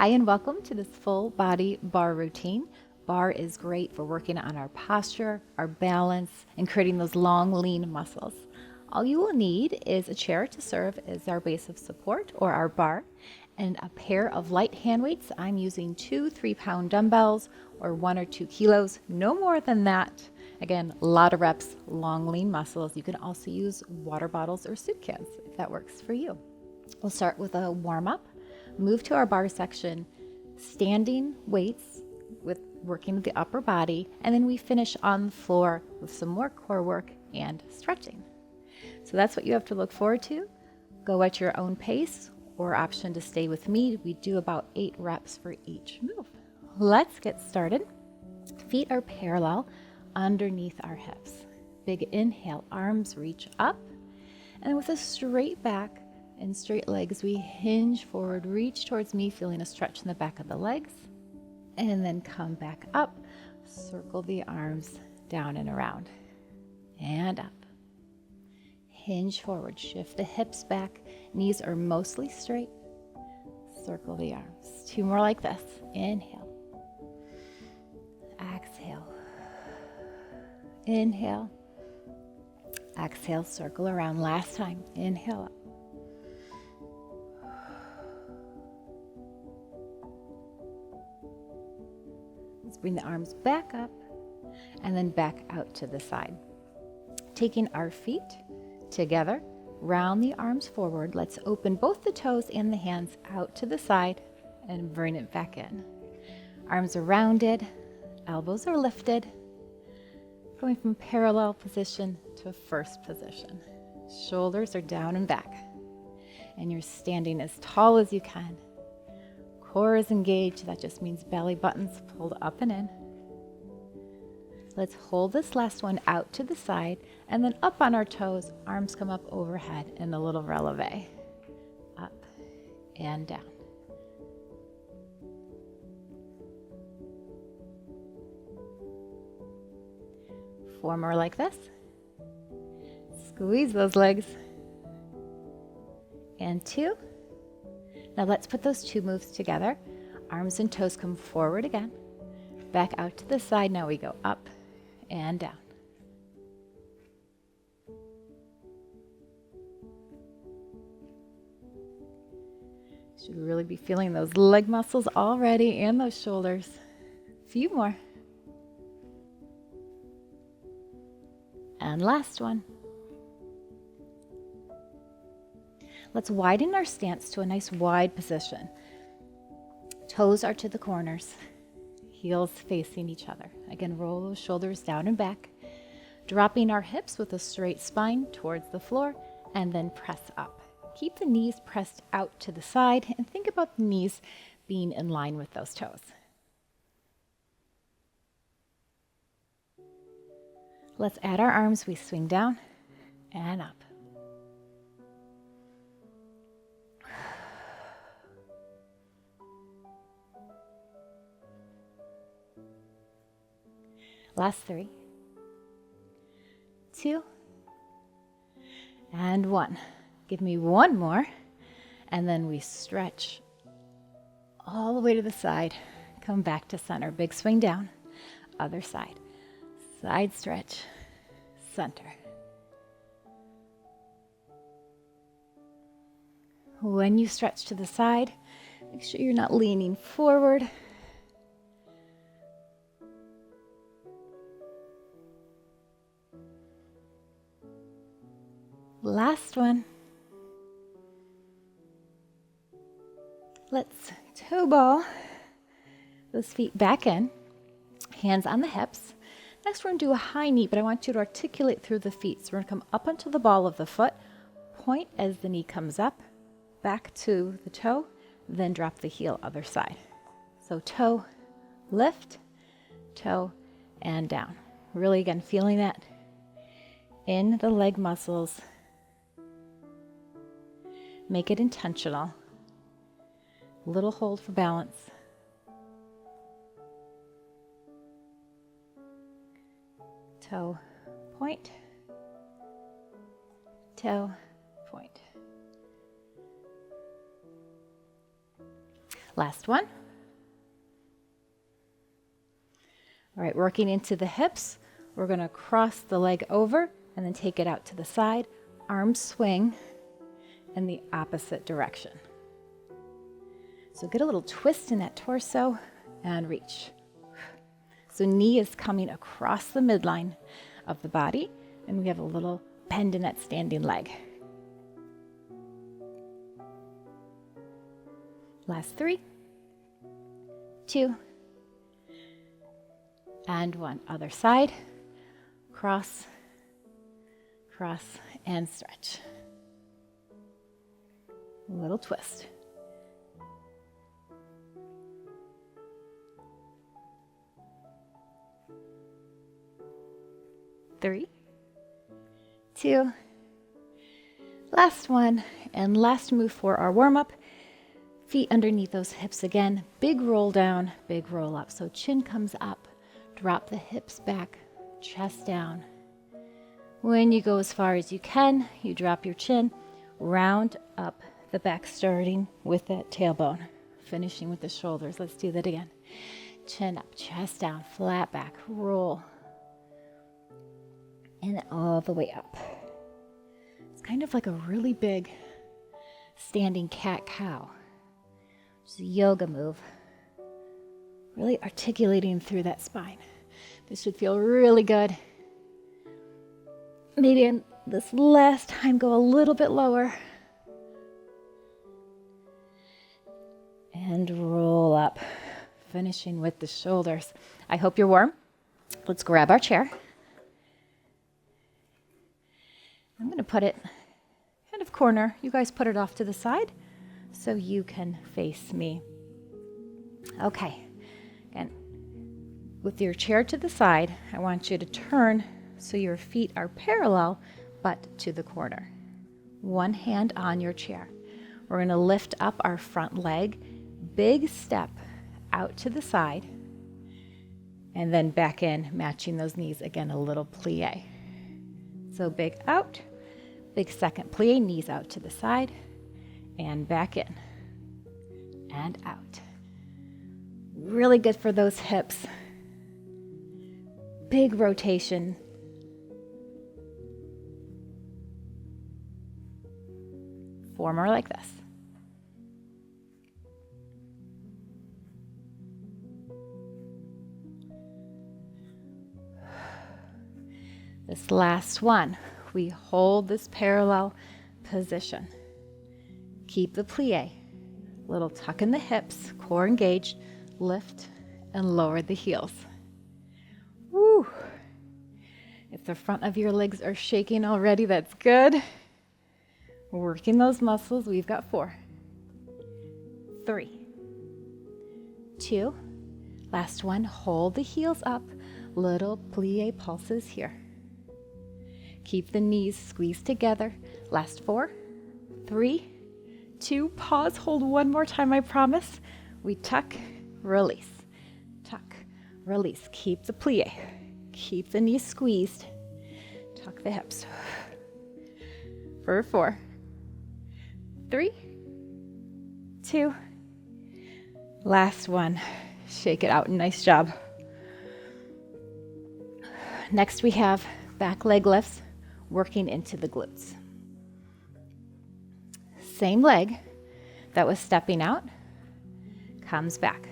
Hi and welcome to this full body bar routine. Bar is great for working on our posture, our balance, and creating those long, lean muscles. All you will need is a chair to serve as our base of support or our bar, and a pair of light hand weights. I'm using 2 3-pound dumbbells or 1 or 2 kilos, no more than that. Again, a lot of reps, long, lean muscles. You can also use water bottles or soup cans if that works for you. We'll start with a warm-up. Move to our bar section, standing weights with working the upper body, and then we finish on the floor with some more core work and stretching. So that's what you have to look forward to. Go at your own pace, or option to stay with me. We do about 8 reps for each move. Let's get started. Feet are parallel underneath our hips. Big inhale, arms reach up, and with a straight back and straight legs, we hinge forward, reach towards me, feeling a stretch in the back of the legs, and then come back up, circle the arms down and around, and up. Hinge forward, shift the hips back, knees are mostly straight, circle the arms. 2 more like this. Inhale, exhale, inhale, exhale, circle around. Last time. Inhale up. Let's bring the arms back up and then back out to the side. Taking our feet together, round the arms forward. Let's open both the toes and the hands out to the side and bring it back in. Arms are rounded, elbows are lifted, going from parallel position to first position. Shoulders are down and back, and you're standing as tall as you can. Core is engaged. That just means belly buttons pulled up and in. Let's hold this last one out to the side and then up on our toes. Arms come up overhead in a little releve. Up and down. Four more like this. Squeeze those legs. And 2. Now let's put those 2 moves together. Arms and toes come forward again. Back out to the side. Now we go up and down. Should really be feeling those leg muscles already and those shoulders. A few more. And last one. Let's widen our stance to a nice wide position. Toes are to the corners, heels facing each other. Again, roll those shoulders down and back, dropping our hips with a straight spine towards the floor, and then press up. Keep the knees pressed out to the side, and think about the knees being in line with those toes. Let's add our arms. We swing down and up. Last 3, 2, and 1. Give me 1 more, and then we stretch all the way to the side. Come back to center. Big swing down. Other side. Side stretch. Center. When you stretch to the side, make sure you're not leaning forward. Last one. Let's toe ball those feet back in, hands on the hips. Next we're going to do a high knee, but I want you to articulate through the feet. So we're going to come up onto the ball of the foot, point as the knee comes up, back to the toe, then drop the heel other side. So toe, lift, toe, and down. Really, again, feeling that in the leg muscles. Make it intentional. Little hold for balance. Toe, point, toe, point. Last one. All right, working into the hips. We're going to cross the leg over and then take it out to the side. Arms swing in the opposite direction. So get a little twist in that torso and reach. So knee is coming across the midline of the body, and we have a little bend in that standing leg. Last 3, 2, and 1. Other side. Cross, cross, and stretch. A little twist. 3, 2, last one, and last move for our warm-up. Feet underneath those hips again. Big roll down, big roll up. So chin comes up, drop the hips back, chest down. When you go as far as you can, you drop your chin, round up the back, starting with that tailbone, finishing with the shoulders. Let's do that again. Chin up, chest down, flat back, roll. And all the way up. It's kind of like a really big standing cat-cow. It's a yoga move. Really articulating through that spine. This should feel really good. Maybe in this last time, go a little bit lower. And roll up, finishing with the shoulders. I hope you're warm. Let's grab our chair. I'm going to put it kind of corner. You guys put it off to the side so you can face me. Okay. Again, with your chair to the side, I want you to turn so your feet are parallel but to the corner. One hand on your chair. We're going to lift up our front leg. Big step out to the side. And then back in, matching those knees. Again, a little plie. So big out, big second plie, knees out to the side, and back in, and out. Really good for those hips. Big rotation. Four more like this. This last one, we hold this parallel position. Keep the plie. Little tuck in the hips, core engaged, lift and lower the heels. Woo! If the front of your legs are shaking already, that's good. Working those muscles, we've got 4, 3, 2, last one, hold the heels up, little plie pulses here. Keep the knees squeezed together. Last 4, 3, 2, pause, hold one more time, I promise. We tuck, release, tuck, release. Keep the plie, keep the knees squeezed, tuck the hips. For 4, 3, 2, last one. Shake it out, nice job. Next we have back leg lifts, working into the glutes. Same leg that was stepping out, comes back.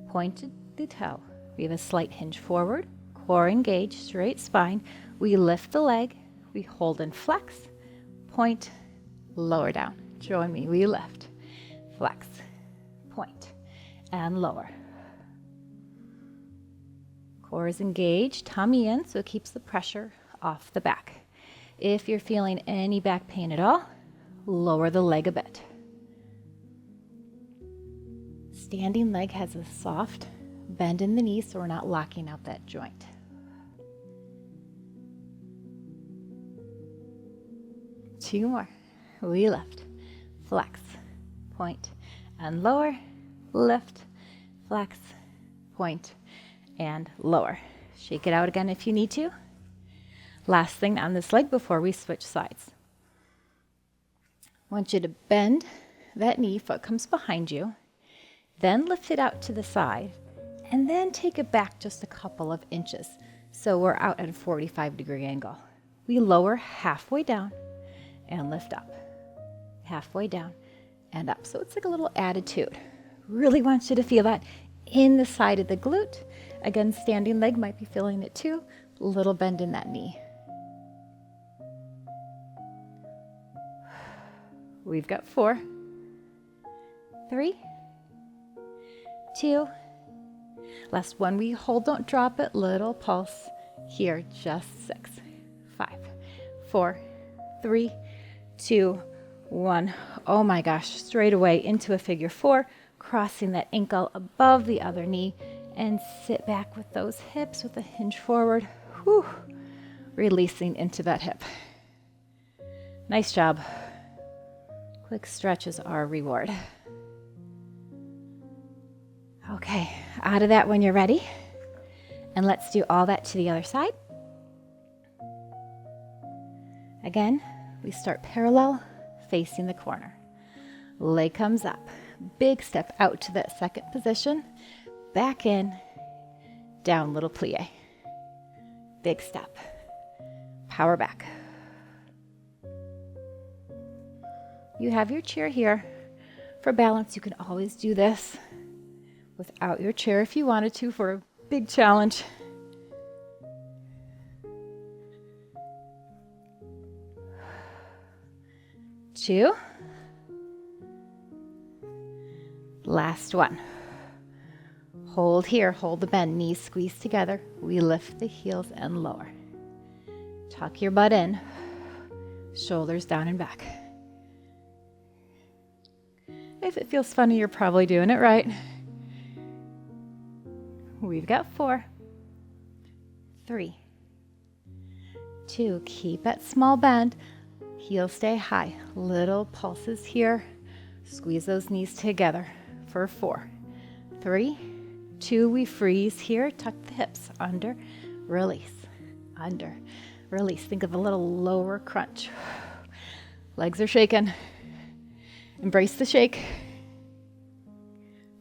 Pointed the toe. We have a slight hinge forward, core engaged, straight spine. We lift the leg, we hold and flex, point, lower down. Join me, we lift, flex, point, and lower. Core is engaged, tummy in, so it keeps the pressure off the back. If you're feeling any back pain at all, lower the leg a bit. Standing leg has a soft bend in the knee, so we're not locking out that joint. Two more. We lift, flex, point, and lower, lift, flex, point, and lower. Shake it out again if you need to. Last thing on this leg before we switch sides. I want you to bend that knee, foot comes behind you, Then lift it out to the side, and then take it back just a couple of inches. So we're out at a 45-degree angle. We lower halfway down and lift up. Halfway down and up. So it's like a little attitude. Really want you to feel that in the side of the glute. Again, standing leg might be feeling it too. Little bend in that knee. We've got 4, 3, 2. Last one. We hold, don't drop it. Little pulse here. Just 6, 5, 4, 3, 2, 1. Oh my gosh. Straight away into a figure 4. Crossing that ankle above the other knee and sit back with those hips with a hinge forward. Whew. Releasing into that hip. Nice job. Quick stretch is our reward. Okay, out of that when you're ready. And let's do all that to the other side. Again, we start parallel, facing the corner. Leg comes up. Big step out to that second position. Back in, down, little plie. Big step. Power back. You have your chair here. For balance, you can always do this without your chair if you wanted to for a big challenge. Two. Last one. Hold here, hold the bend, knees squeeze together. We lift the heels and lower. Tuck your butt in, shoulders down and back. If it feels funny, you're probably doing it right. We've got 4, 3, 2. Keep that small bend. Heels stay high. Little pulses here. Squeeze those knees together for 4, 3, 2. We freeze here. Tuck the hips. Under, release. Under, release. Think of a little lower crunch. Legs are shaking. Embrace the shake.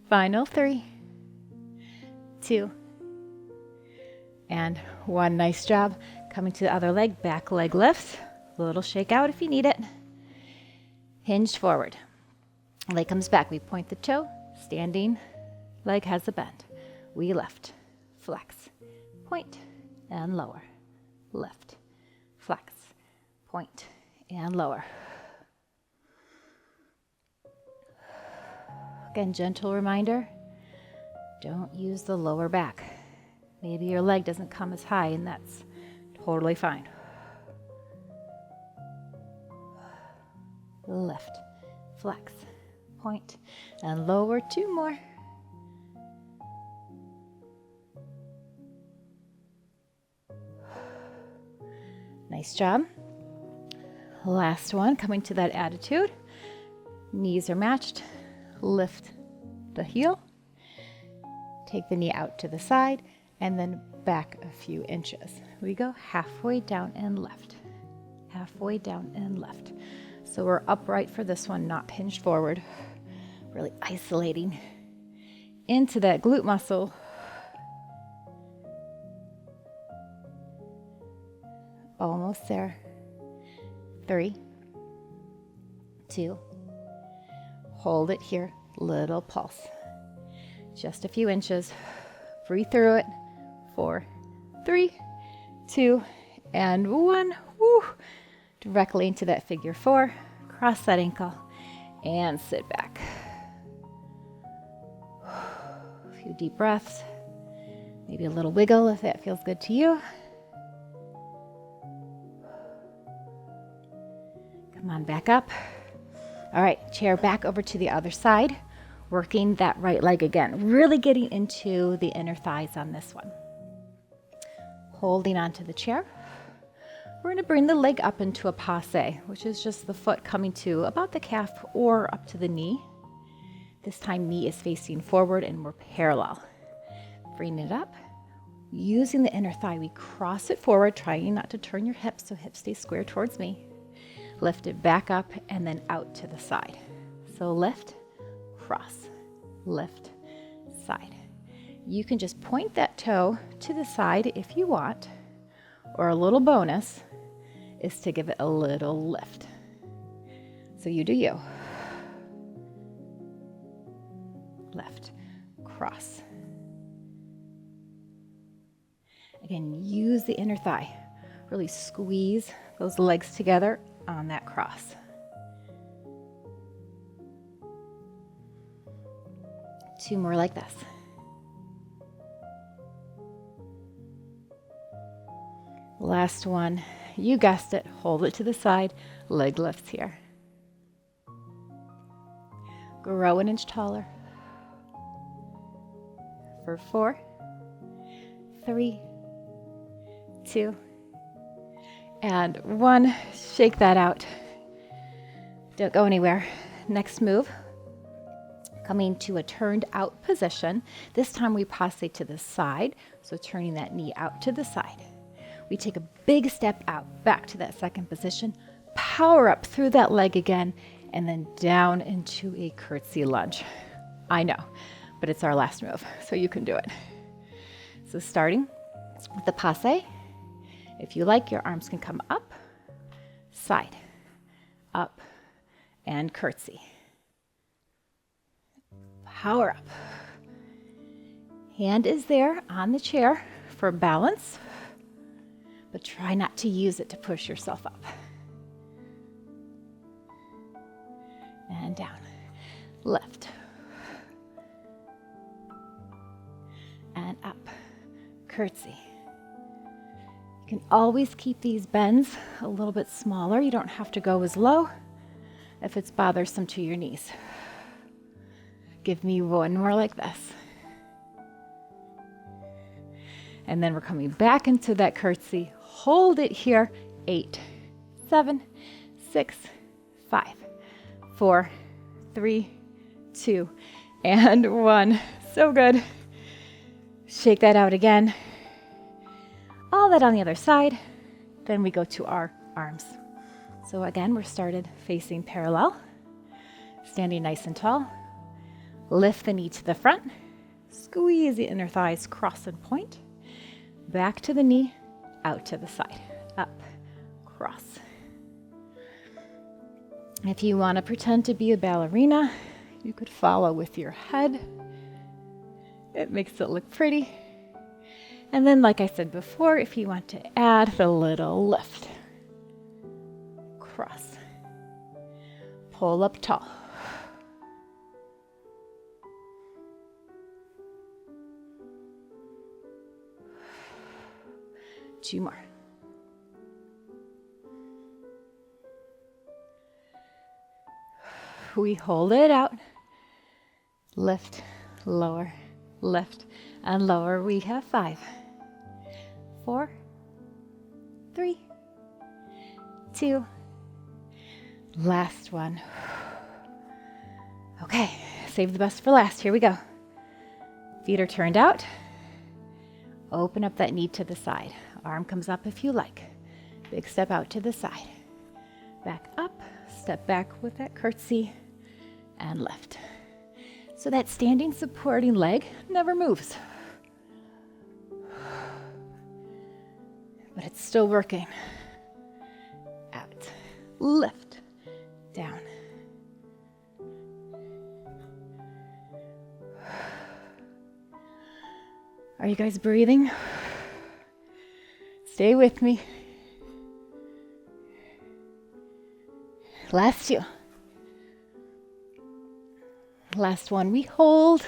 Final 3, 2, and 1. Nice job. Coming to the other leg. Back leg lifts. A little shake out if you need it. Hinged forward. Leg comes back. We point the toe. Standing leg has a bend. We lift. Flex. Point and lower. Lift. Flex. Point and lower. Again, gentle reminder, don't use the lower back. Maybe your leg doesn't come as high, and that's totally fine. Lift, flex, point, and lower. 2 more. Nice job. Last one, coming to that attitude. Knees are matched. Lift the heel, take the knee out to the side, and then back a few inches. We go halfway down and left, halfway down and left. So we're upright for this one, not hinged forward. Really isolating into that glute muscle. Almost there. 3, 2, hold it here, little pulse. Just a few inches. Breathe through it. 4, 3, 2, and 1. Woo! Directly into that figure 4. Cross that ankle and sit back. A few deep breaths. Maybe a little wiggle if that feels good to you. Come on, back up. All right, chair back over to the other side, working that right leg again, really getting into the inner thighs on this one. Holding onto the chair. We're going to bring the leg up into a passe, which is just the foot coming to about the calf or up to the knee. This time knee is facing forward and we're parallel. Bring it up. Using the inner thigh, we cross it forward, trying not to turn your hips so hips stay square towards me. Lift it back up and then out to the side. So lift, cross, lift, side. You can just point that toe to the side if you want, or a little bonus is to give it a little lift. So you do you. Lift, cross. Again, use the inner thigh. Really squeeze those legs together on that cross. Two more like this. Last one. You guessed it. Hold it to the side. Leg lifts here. Grow an inch taller. For 4, 3, 2, and 1. Shake that out. Don't go anywhere. Next move. Coming to a turned out position. This time we passe to the side, so turning that knee out to the side. We take a big step out, back to that second position, power up through that leg again, and then down into a curtsy lunge. I know, but it's our last move, so you can do it. So starting with the passe, if you like, your arms can come up, side, up, and curtsy. Power up. Hand is there on the chair for balance, but try not to use it to push yourself up. And down. Lift. And up. Curtsy. You can always keep these bends a little bit smaller. You don't have to go as low if it's bothersome to your knees. Give me one more like this. And then we're coming back into that curtsy. Hold it here. 8, 7, 6, 5, 4, 3, 2, and 1. So good. Shake that out again. All that on the other side. Then we go to our arms. So again, we're started facing parallel. Standing nice and tall. Lift the knee to the front. Squeeze the inner thighs, cross and point. Back to the knee, out to the side. Up, cross. If you want to pretend to be a ballerina, you could follow with your head. It makes it look pretty. And then, like I said before, if you want to add the little lift. Cross. Pull up tall. Two more. We hold it out. Lift, lower, lift, and lower. We have 5, 4, 3, 2. Last one. Okay, save the best for last. Here we go. Feet are turned out. Open up that knee to the side. Arm comes up if you like. Big step out to the side. Back up, step back with that curtsy, and lift. So that standing supporting leg never moves. But it's still working. Out, lift, down. Are you guys breathing? Stay with me. Last 2. Last one, we hold.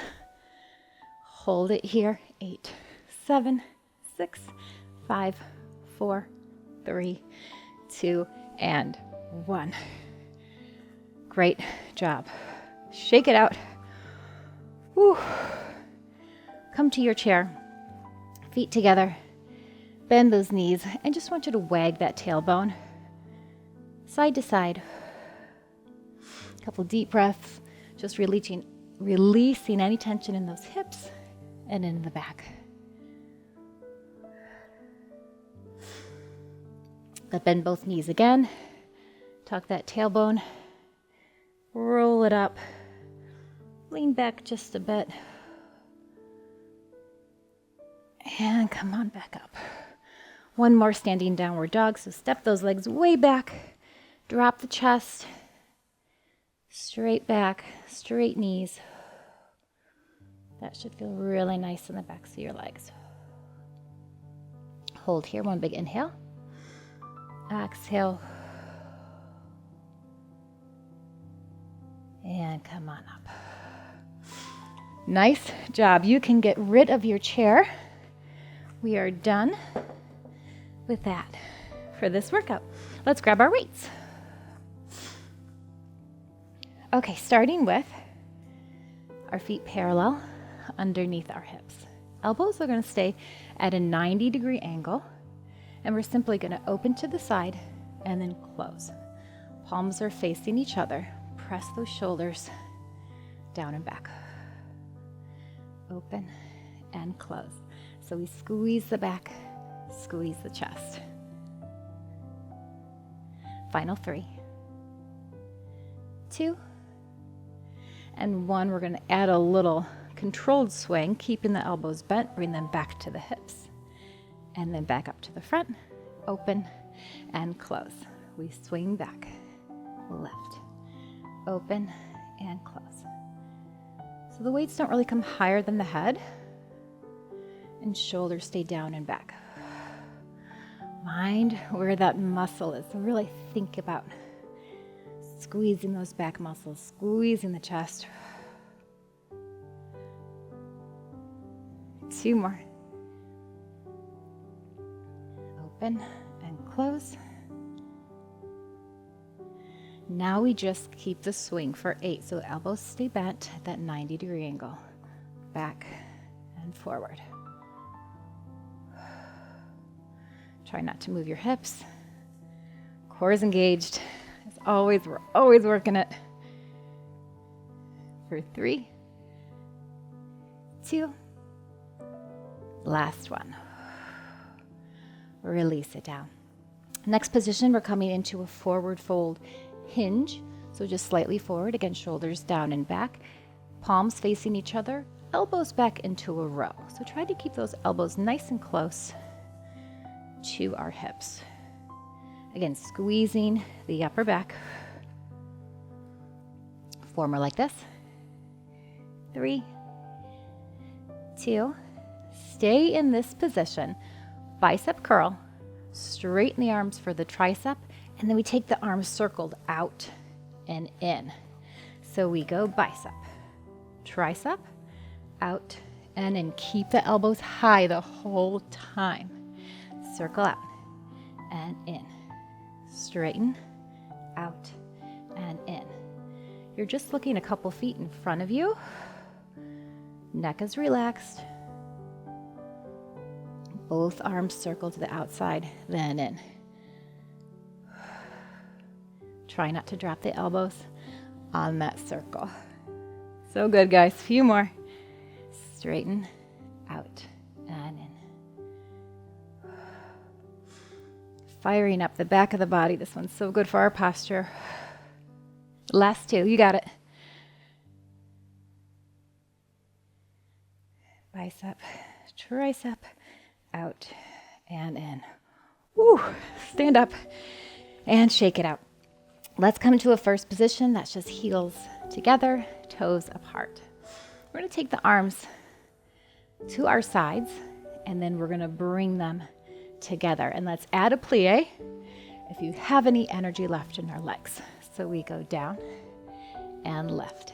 Hold it here. 8, 7, 6, 5, 4, 3, 2, and 1. Great job. Shake it out. Woo. Come to your chair. Feet together. Bend those knees, and just want you to wag that tailbone side to side. A couple deep breaths, just releasing any tension in those hips and in the back. But bend both knees again. Tuck that tailbone. Roll it up. Lean back just a bit. And come on back up. One more standing downward dog. So step those legs way back. Drop the chest. Straight back, straight knees. That should feel really nice in the backs of your legs. Hold here, one big inhale. Exhale. And come on up. Nice job. You can get rid of your chair. We are done with that for this workout. Let's grab our weights. Okay, starting with our feet parallel underneath our hips. Elbows are going to stay at a 90-degree angle, and we're simply going to open to the side and then close. Palms are facing each other. Press those shoulders down and back. Open and close. So we squeeze the back, squeeze the chest. Final 3, 2, and 1. We're going to add a little controlled swing, keeping the elbows bent, bring them back to the hips, and then back up to the front, open and close. We swing back, left, open and close. So the weights don't really come higher than the head, and shoulders stay down and back. Mind where that muscle is. So really think about squeezing those back muscles, squeezing the chest. 2 more. Open and close. Now we just keep the swing for 8. So elbows stay bent at that 90-degree angle. Back and forward. Try not to move your hips. Core is engaged. As always, we're always working it. For 3, 2, last one. Release it down. Next position, we're coming into a forward fold hinge. So just slightly forward. Again, shoulders down and back. Palms facing each other. Elbows back into a row. So try to keep those elbows nice and close to our hips. Again, squeezing the upper back. 4 more like this. 3, 2, stay in this position. Bicep curl, straighten the arms for the tricep, and then we take the arms circled out and in. So we go bicep, tricep, out and in. Keep the elbows high the whole time. Circle out and in. Straighten, out, and in. You're just looking a couple feet in front of you. Neck is relaxed. Both arms circle to the outside, then in. Try not to drop the elbows on that circle. So good, guys. Few more. Straighten, out, and in. Firing up the back of the body. This one's so good for our posture. Last 2. You got it. Bicep, tricep, out and in. Woo! Stand up and shake it out. Let's come to a first position. That's just heels together, toes apart. We're going to take the arms to our sides, and then we're going to bring them together. And let's add a plie if you have any energy left in our legs. So we go down and lift.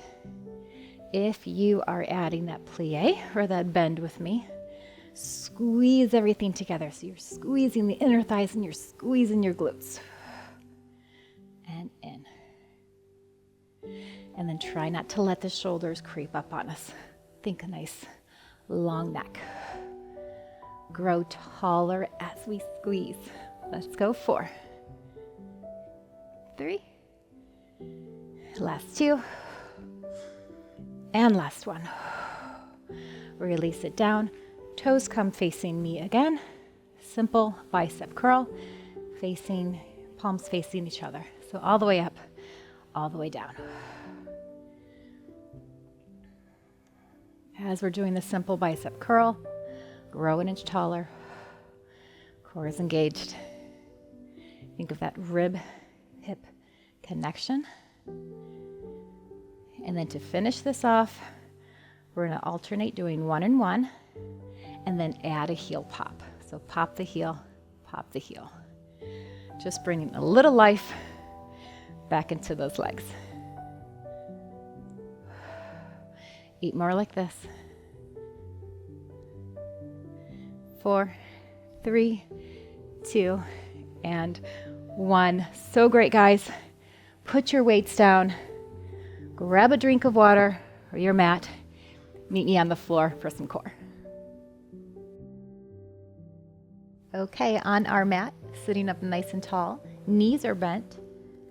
If you are adding that plie or that bend with me, squeeze everything together. So you're squeezing the inner thighs and you're squeezing your glutes. And in. And then try not to let the shoulders creep up on us. Think a nice long neck. Grow taller as we squeeze. Let's go. 4, 3, last 2, and last 1. Release it down. Toes come facing me again. Simple bicep curl, palms facing each other. So all the way up, all the way down. As we're doing the simple bicep curl, grow an inch taller. Core is engaged. Think of that rib hip connection. And then to finish this off, we're going to alternate doing 1 and 1 and then add a heel pop. So pop the heel, pop the heel. Just bringing a little life back into those legs. 8 more like this. 4, 3, 2, and 1. So great, guys. Put your weights down. Grab a drink of water or your mat. Meet me on the floor for some core. Okay, on our mat, sitting up nice and tall, knees are bent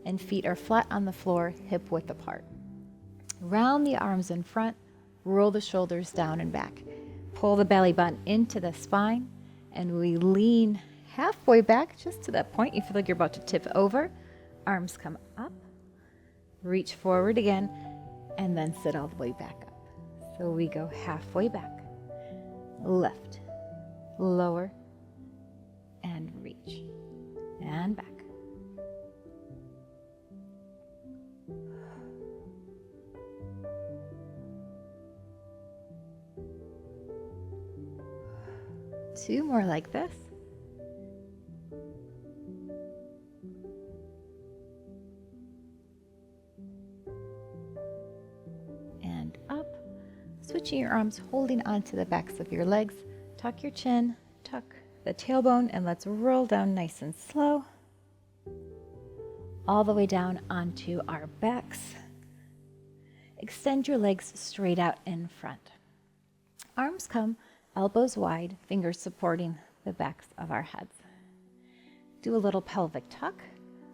and feet are flat on the floor, hip width apart. Round the arms in front, roll the shoulders down and back. Pull the belly button into the spine, and we lean halfway back, just to that point you feel like you're about to tip over. Arms come up, reach forward again, and then sit all the way back up. So we go halfway back, lift, lower, and reach, and back. Two more like this. And up. Switching your arms, holding onto the backs of your legs. Tuck your chin, tuck the tailbone, and let's roll down nice and slow. All the way down onto our backs. Extend your legs straight out in front. Arms come elbows wide, fingers supporting the backs of our heads. Do a little pelvic tuck.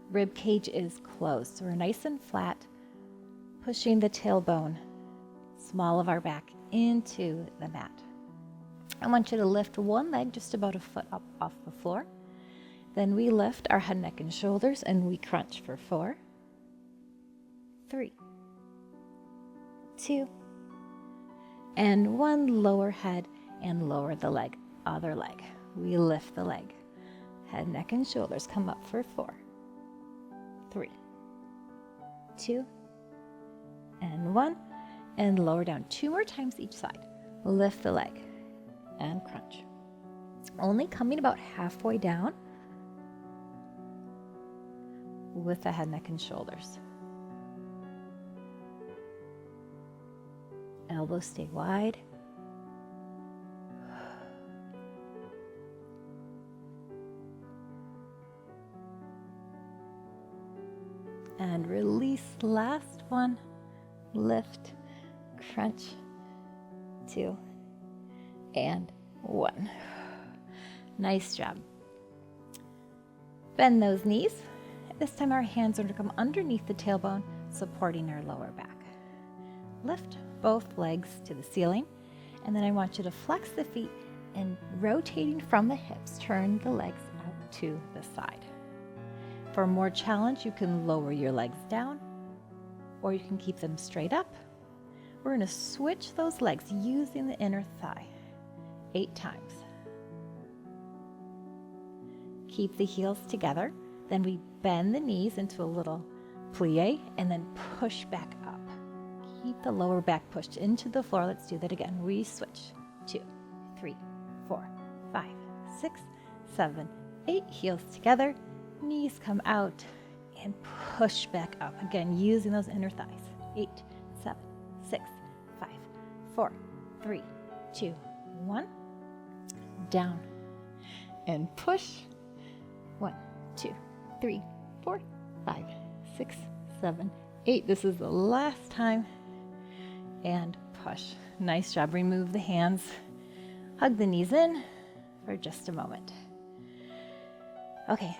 Rib cage is closed, so we're nice and flat, pushing the tailbone, small of our back, into the mat. I want you to lift one leg just about a foot up off the floor. Then we lift our head, neck, and shoulders, and we crunch for 4, 3, 2, and 1. Lower head and lower the leg, other leg. We lift the leg. Head, neck, and shoulders come up for 4, 3, 2, and 1. And lower down 2 more times each side. Lift the leg and crunch. Only coming about halfway down with the head, neck, and shoulders. Elbows stay wide. And release. Last one. Lift, crunch, 2, and 1. Nice job. Bend those knees. This time our hands are going to come underneath the tailbone, supporting our lower back. Lift both legs to the ceiling, and then I want you to flex the feet and, rotating from the hips, turn the legs out to the side. For more challenge, you can lower your legs down, or you can keep them straight up. We're going to switch those legs using the inner thigh 8 times. Keep the heels together. Then we bend the knees into a little plie and then push back up. Keep the lower back pushed into the floor. Let's do that again. We switch. 2, 3, 4, 5, 6, 7, 8. Heels together. Knees come out and push back up. Again, using those inner thighs. 8, 7, 6, 5, 4, 3, 2, 1. Down and push. 1, 2, 3, 4, 5, 6, 7, 8. This is the last time. And push. Nice job. Remove the hands. Hug the knees in for just a moment. Okay,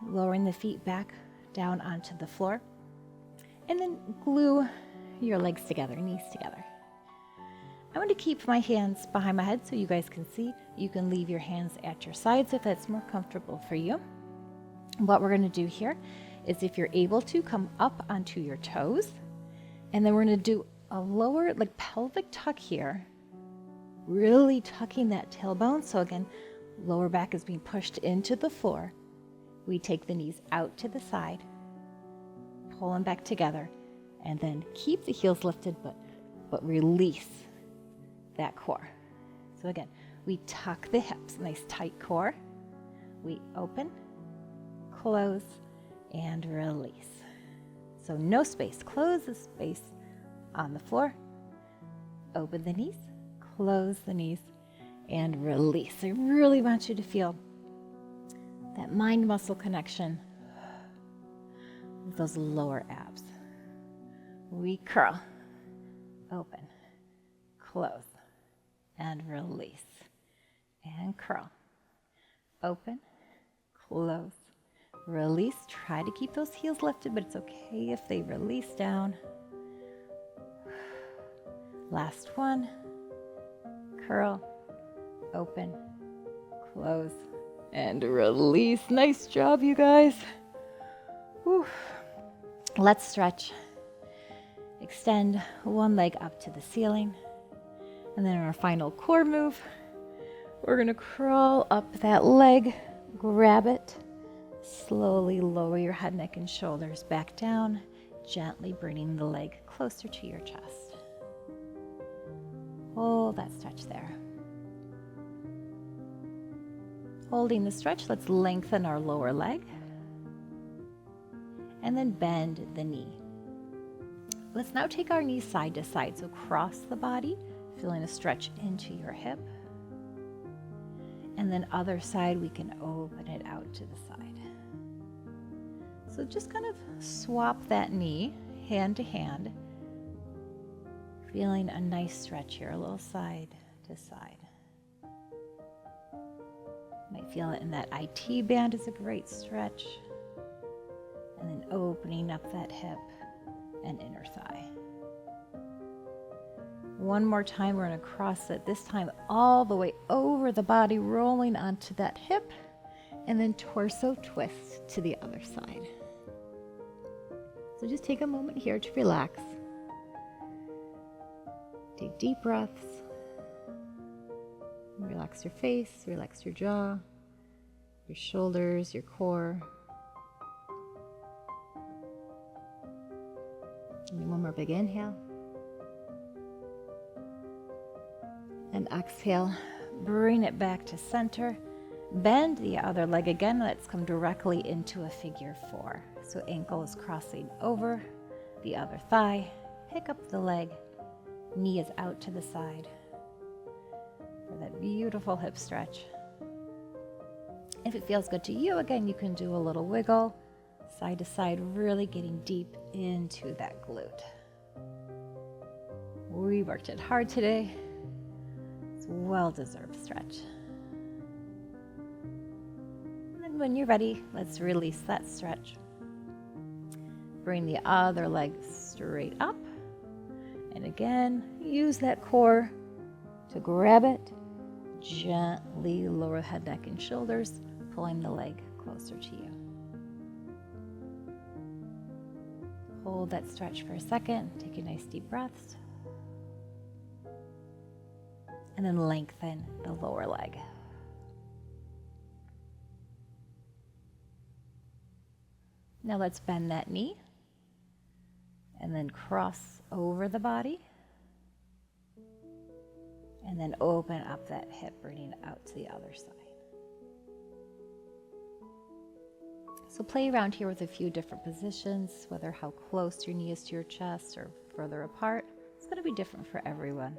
lowering the feet back down onto the floor. And then glue your legs together, knees together. I want to keep my hands behind my head so you guys can see. You can leave your hands at your sides if that's more comfortable for you. What we're going to do here is, if you're able to, come up onto your toes. And then we're going to do a lower, like pelvic tuck here really tucking that tailbone. So again, lower back is being pushed into the floor. We take the knees out to the side, pull them back together, and then keep the heels lifted, but release that core. So again, we tuck the hips, nice tight core. We open, close, and release. So no space. Close the space on the floor. Open the knees, close the knees, and release. I really want you to feel that mind-muscle connection with those lower abs. We curl, open, close, and release. And curl, open, close, release. Try to keep those heels lifted, but it's okay if they release down. Last one. Curl, open, close, and release. Nice job, you guys. Whew. Let's stretch. Extend one leg up to the ceiling. And then our final core move, we're going to crawl up that leg, grab it, slowly lower your head, neck, and shoulders back down, gently bringing the leg closer to your chest. Hold that stretch there. Holding the stretch, let's lengthen our lower leg and then bend the knee. Let's now take our knees side to side, so cross the body, feeling a stretch into your hip. And then other side, we can open it out to the side. So just kind of swap that knee hand to hand, feeling a nice stretch here, a little side to side. Might feel it in that IT band is a great stretch. And then opening up that hip and inner thigh. One more time, we're going to cross it, this time all the way over the body, rolling onto that hip, and then torso twist to the other side. So just take a moment here to relax. Take deep breaths. Relax your face, relax your jaw, your shoulders, your core. And one more big inhale. And exhale, bring it back to center. Bend the other leg again. Let's come directly into a figure 4. So ankle is crossing over the other thigh. Pick up the leg. Knee is out to the side for that beautiful hip stretch. If it feels good to you, again, you can do a little wiggle, side to side, really getting deep into that glute. We worked it hard today. It's a well-deserved stretch. And then when you're ready, let's release that stretch. Bring the other leg straight up. And again, use that core to grab it. Gently lower head, neck, and shoulders, pulling the leg closer to you. Hold that stretch for a second. Take a nice deep breaths. And then lengthen the lower leg. Now let's bend that knee and then cross over the body. And then open up that hip, bringing it out to the other side. So play around here with a few different positions, whether how close your knee is to your chest or further apart. It's going to be different for everyone.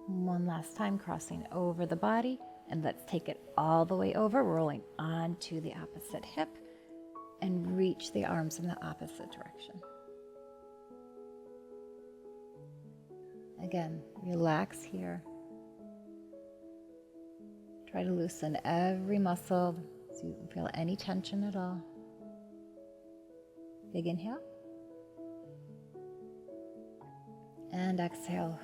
One last time, crossing over the body, and let's take it all the way over, rolling onto the opposite hip, and reach the arms in the opposite direction. Again, relax here. Try to loosen every muscle so you can feel any tension at all. Big inhale. And exhale.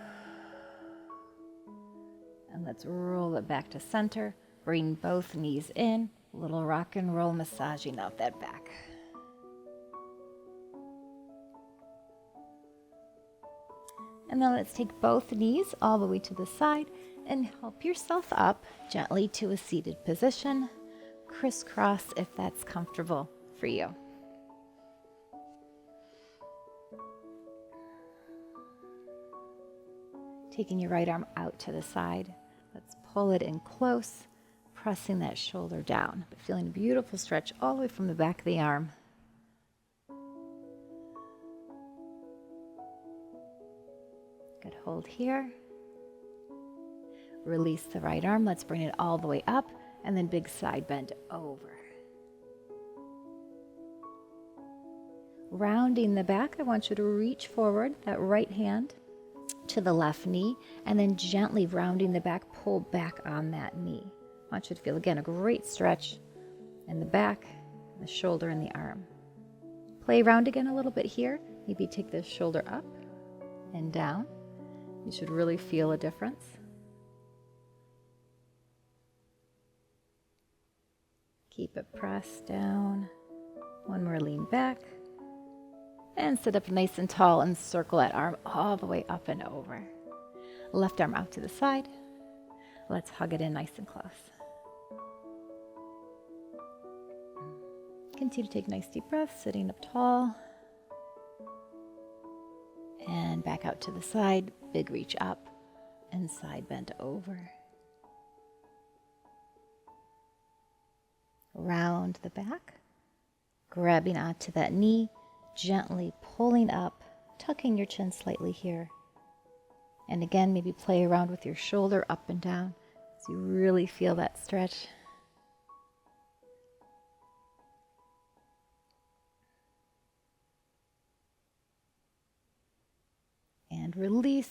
And let's roll it back to center. Bring both knees in. A little rock and roll, massaging out that back. And then let's take both knees all the way to the side and help yourself up gently to a seated position. Crisscross if that's comfortable for you. Taking your right arm out to the side. Let's pull it in close, pressing that shoulder down, but feeling a beautiful stretch all the way from the back of the arm. Good hold here. Release the right arm. Let's bring it all the way up and then big side bend over. Rounding the back, I want you to reach forward, that right hand to the left knee, and then gently rounding the back, pull back on that knee. I want you to feel, again, a great stretch in the back, the shoulder, and the arm. Play around again a little bit here. Maybe take the shoulder up and down. You should really feel a difference. Keep it pressed down. One more lean back. And sit up nice and tall and circle that arm all the way up and over. Left arm out to the side. Let's hug it in nice and close. Continue to take nice deep breaths, sitting up tall. And back out to the side. Big reach up and side bend over. Round the back. Grabbing onto that knee. Gently pulling up, tucking your chin slightly here. And again, maybe play around with your shoulder up and down so you really feel that stretch. And release,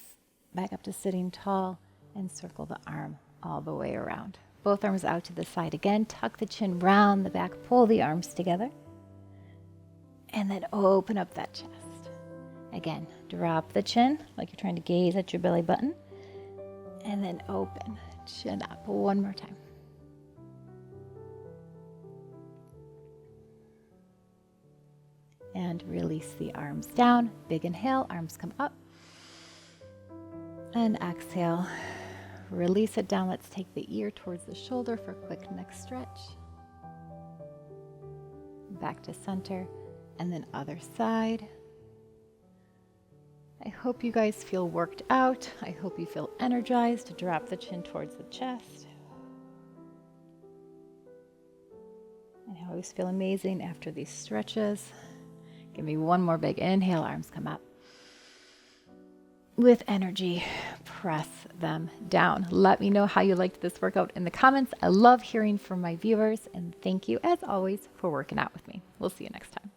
back up to sitting tall, and circle the arm all the way around. Both arms out to the side again. Tuck the chin round the back, pull the arms together. And then open up that chest. Again, drop the chin like you're trying to gaze at your belly button. And then open, chin up. One more time. And release the arms down. Big inhale, arms come up. And exhale. Release it down. Let's take the ear towards the shoulder for a quick neck stretch. Back to center. And then other side. I hope you guys feel worked out. I hope you feel energized to drop the chin towards the chest. And I always feel amazing after these stretches. Give me one more big inhale, arms come up. With energy, press them down. Let me know how you liked this workout in the comments. I love hearing from my viewers, and thank you as always for working out with me. We'll see you next time.